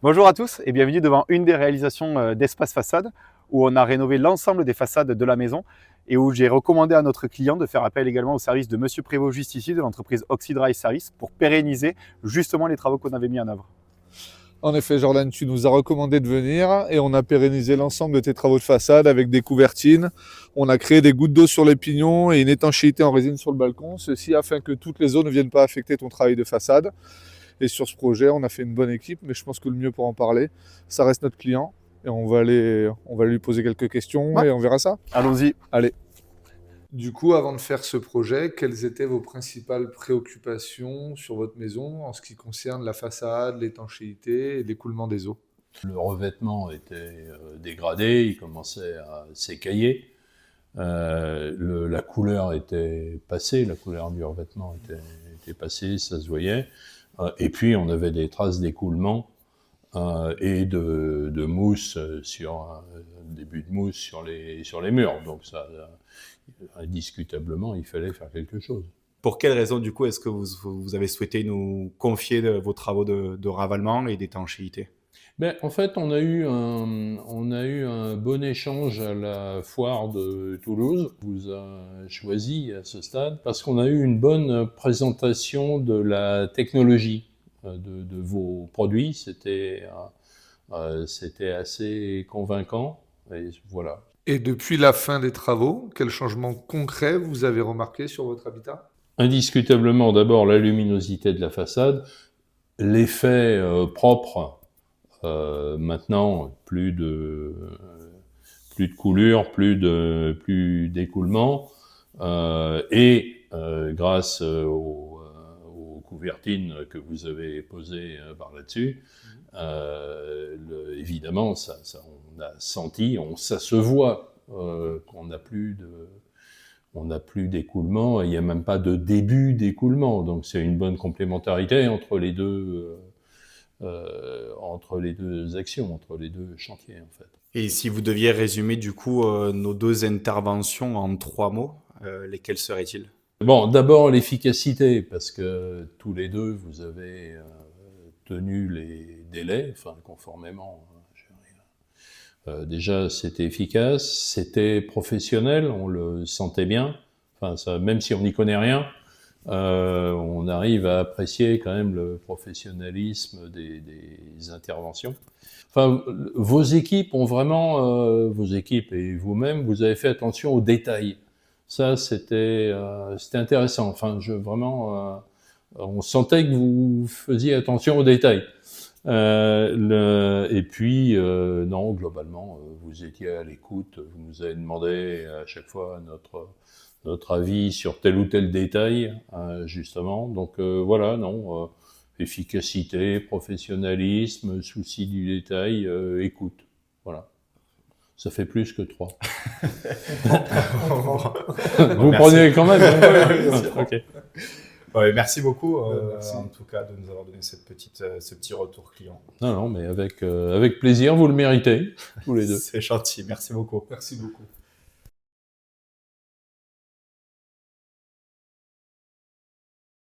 Bonjour à tous et bienvenue devant une des réalisations d'Espace Façade où on a rénové l'ensemble des façades de la maison et où j'ai recommandé à notre client de faire appel également au service de Monsieur Prévost juste ici de l'entreprise Oxydrive Service pour pérenniser justement les travaux qu'on avait mis en œuvre. En effet, Jordan, tu nous as recommandé de venir et on a pérennisé l'ensemble de tes travaux de façade avec des couvertines. On a créé des gouttes d'eau sur les pignons et une étanchéité en résine sur le balcon, ceci afin que toutes les eaux ne viennent pas affecter ton travail de façade. Et sur ce projet, on a fait une bonne équipe, mais je pense que le mieux pour en parler, ça reste notre client. Et on va lui poser quelques questions et on verra ça. Allons-y. Allez. Du coup, avant de faire ce projet, quelles étaient vos principales préoccupations sur votre maison en ce qui concerne la façade, l'étanchéité et l'écoulement des eaux? Le revêtement était dégradé, il commençait à s'écailler. La couleur était passée, la couleur du revêtement était passée, ça se voyait. Et puis on avait des traces d'écoulement et de mousse début de mousse sur les murs. Donc ça, indiscutablement, il fallait faire quelque chose. Pour quelles raisons du coup est-ce que vous avez souhaité nous confier vos travaux de ravalement et d'étanchéité? En fait, on a eu un bon échange à la foire de Toulouse. On vous a choisi à ce stade parce qu'on a eu une bonne présentation de la technologie de vos produits. C'était assez convaincant. Et voilà. Et depuis la fin des travaux, quels changements concrets vous avez remarqués sur votre habitat? Indiscutablement, d'abord la luminosité de la façade, l'effet propre. Maintenant, plus de coulure, plus d'écoulement, et grâce aux couvertines que vous avez posées par là-dessus, évidemment, on a senti, ça se voit qu'on n'a plus d'écoulement, il n'y a même pas de début d'écoulement, donc c'est une bonne complémentarité entre les deux actions, entre les deux chantiers en fait. Et si vous deviez résumer du coup nos deux interventions en 3 mots, lesquels seraient-ils? Bon, d'abord l'efficacité, parce que tous les deux vous avez tenu les délais, enfin conformément. Déjà c'était efficace, c'était professionnel, on le sentait bien. Enfin, ça, même si on n'y connaît rien, on arrive à apprécier quand même le professionnalisme des interventions. Enfin, vos équipes ont vraiment, vos équipes et vous-même, vous avez fait attention aux détails. Ça, c'était intéressant. Enfin, on sentait que vous faisiez attention aux détails. Et puis, non, globalement, vous étiez à l'écoute. Vous nous avez demandé à chaque fois notre avis sur tel ou tel détail, justement. Donc voilà, non, efficacité, professionnalisme, souci du détail, écoute. Voilà. Ça fait plus que 3. Vous prenez quand même. Hein. Okay. Ouais, merci beaucoup Merci. en tout cas de nous avoir donné ce petit retour client. Non, mais avec plaisir, vous le méritez, tous les deux. C'est gentil, merci beaucoup. Merci beaucoup.